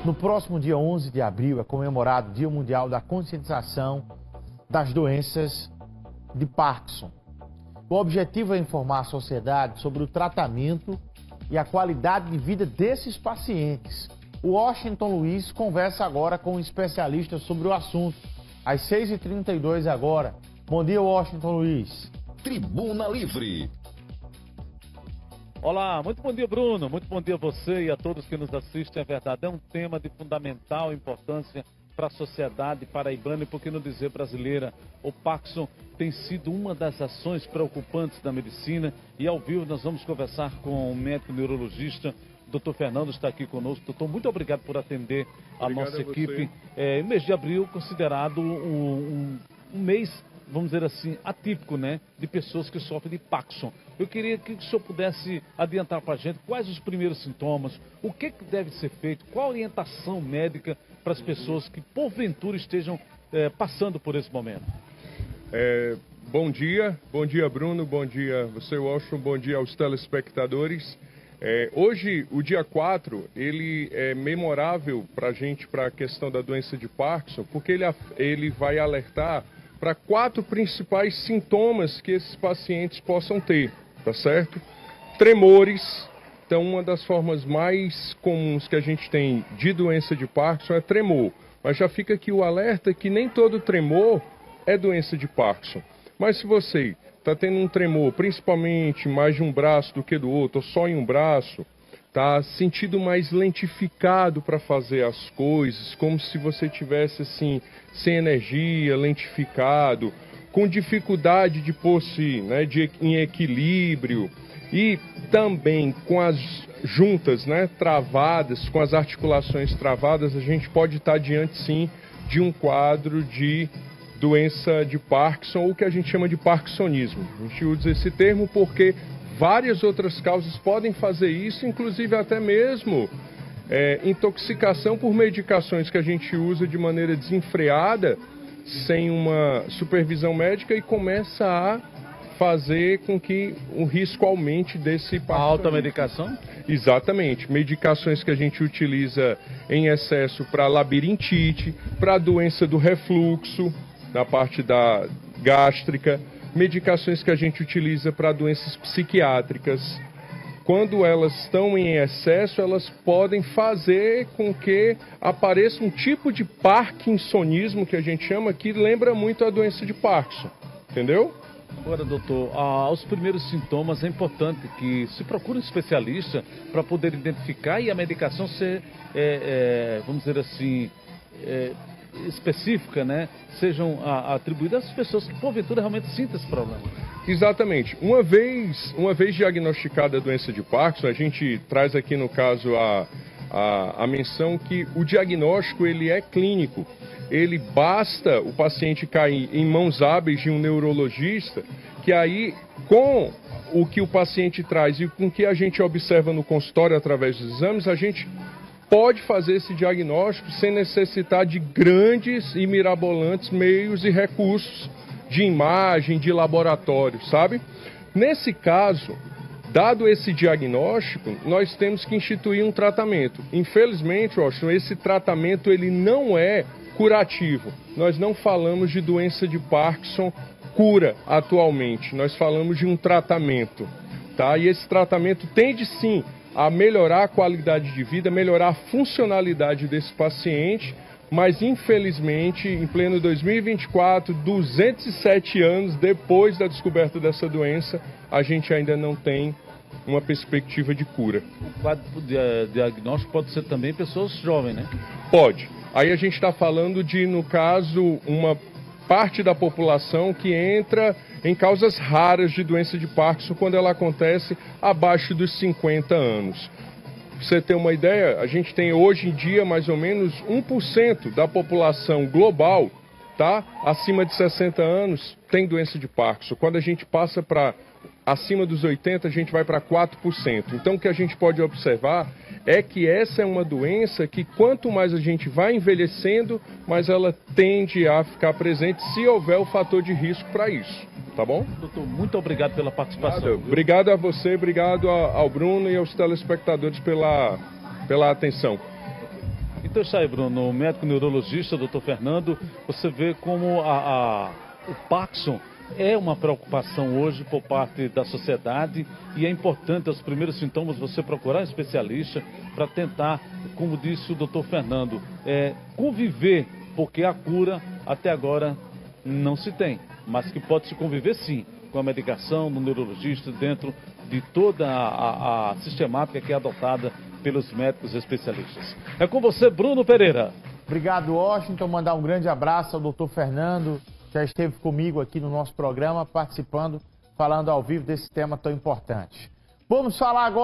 No próximo dia 11 de abril é comemorado o Dia Mundial da Conscientização das Doenças de Parkinson. O objetivo é informar a sociedade sobre o tratamento e a qualidade de vida desses pacientes. O Washington Luiz conversa agora com um especialista sobre o assunto. Às 6h32 agora. Bom dia, Washington Luiz. Tribuna Livre. Olá, muito bom dia, Bruno. Muito bom dia a você e a todos que nos assistem. É verdade, é um tema de fundamental importância para a sociedade paraibana e, por que não dizer, brasileira. O Parkinson tem sido uma das ações preocupantes da medicina e, ao vivo, nós vamos conversar com o médico neurologista, Dr. Fernando, está aqui conosco. Doutor, muito obrigado por atender a nossa equipe. O mês de abril considerado um mês, vamos dizer assim, atípico, né, de pessoas que sofrem de Parkinson. Eu queria que o senhor pudesse adiantar para a gente quais os primeiros sintomas, o que deve ser feito, qual a orientação médica para as pessoas que porventura estejam passando por esse momento. Bom dia Bruno, bom dia você, Washington, bom dia aos telespectadores. Hoje, o dia 4, ele é memorável para a gente, para a questão da doença de Parkinson, porque ele vai alertar para 4 principais sintomas que esses pacientes possam ter, tá certo? Tremores. Então, uma das formas mais comuns que a gente tem de doença de Parkinson é tremor. Mas já fica aqui o alerta que nem todo tremor é doença de Parkinson. Mas se você está tendo um tremor, principalmente mais de um braço do que do outro, ou só em um braço, tá sentindo mais lentificado para fazer as coisas, como se você tivesse assim, sem energia, lentificado, com dificuldade de pôr-se, né, em equilíbrio, e também com as juntas, né, travadas, com as articulações travadas, a gente pode estar diante sim de um quadro de doença de Parkinson, ou o que a gente chama de parkinsonismo. A gente usa esse termo porque várias outras causas podem fazer isso, inclusive até mesmo intoxicação por medicações que a gente usa de maneira desenfreada, sem uma supervisão médica, e começa a fazer com que o risco aumente desse parkinsonismo. Alta medicação? Exatamente. Medicações que a gente utiliza em excesso para labirintite, para a doença do refluxo, na parte da gástrica, medicações que a gente utiliza para doenças psiquiátricas. Quando elas estão em excesso, elas podem fazer com que apareça um tipo de parkinsonismo, que a gente chama, que lembra muito a doença de Parkinson, entendeu? Agora, doutor, aos primeiros sintomas é importante que se procure um especialista para poder identificar e a medicação ser, vamos dizer assim, específica, né, sejam atribuídas às pessoas que porventura realmente sintam esse problema. Exatamente. Uma vez diagnosticada a doença de Parkinson, a gente traz aqui no caso a menção que o diagnóstico ele é clínico. Ele basta o paciente cair em mãos hábeis de um neurologista, que aí com o que o paciente traz e com o que a gente observa no consultório através dos exames, a gente pode fazer esse diagnóstico sem necessitar de grandes e mirabolantes meios e recursos de imagem, de laboratório, sabe? Nesse caso, dado esse diagnóstico, nós temos que instituir um tratamento. Infelizmente, Washington, esse tratamento ele não é curativo. Nós não falamos de doença de Parkinson cura atualmente. Nós falamos de um tratamento, tá? E esse tratamento tende sim a melhorar a qualidade de vida, melhorar a funcionalidade desse paciente, mas infelizmente, em pleno 2024, 207 anos depois da descoberta dessa doença, a gente ainda não tem uma perspectiva de cura. O quadro de diagnóstico pode ser também pessoas jovens, né? Pode. Aí a gente está falando de, no caso, uma parte da população que entra em causas raras de doença de Parkinson quando ela acontece abaixo dos 50 anos. Pra você ter uma ideia, a gente tem hoje em dia mais ou menos 1% da população global, tá? Acima de 60 anos tem doença de Parkinson. Quando a gente passa para acima dos 80, a gente vai para 4%. Então o que a gente pode observar é que essa é uma doença que quanto mais a gente vai envelhecendo, mais ela tende a ficar presente se houver o fator de risco para isso. Tá bom? Doutor, muito obrigado pela participação. Obrigado a você, obrigado ao Bruno e aos telespectadores pela atenção. texto aí, Bruno, o médico neurologista, doutor Fernando, você vê como o Parkinson é uma preocupação hoje por parte da sociedade e é importante, aos primeiros sintomas, você procurar um especialista para tentar, como disse o doutor Fernando, conviver, porque a cura até agora não se tem, mas que pode se conviver sim, com a medicação do neurologista dentro de toda a sistemática que é adotada pelos médicos especialistas. É com você, Bruno Pereira. Obrigado, Washington. Mandar um grande abraço ao doutor Fernando, já esteve comigo aqui no nosso programa, participando, falando ao vivo desse tema tão importante. Vamos falar agora.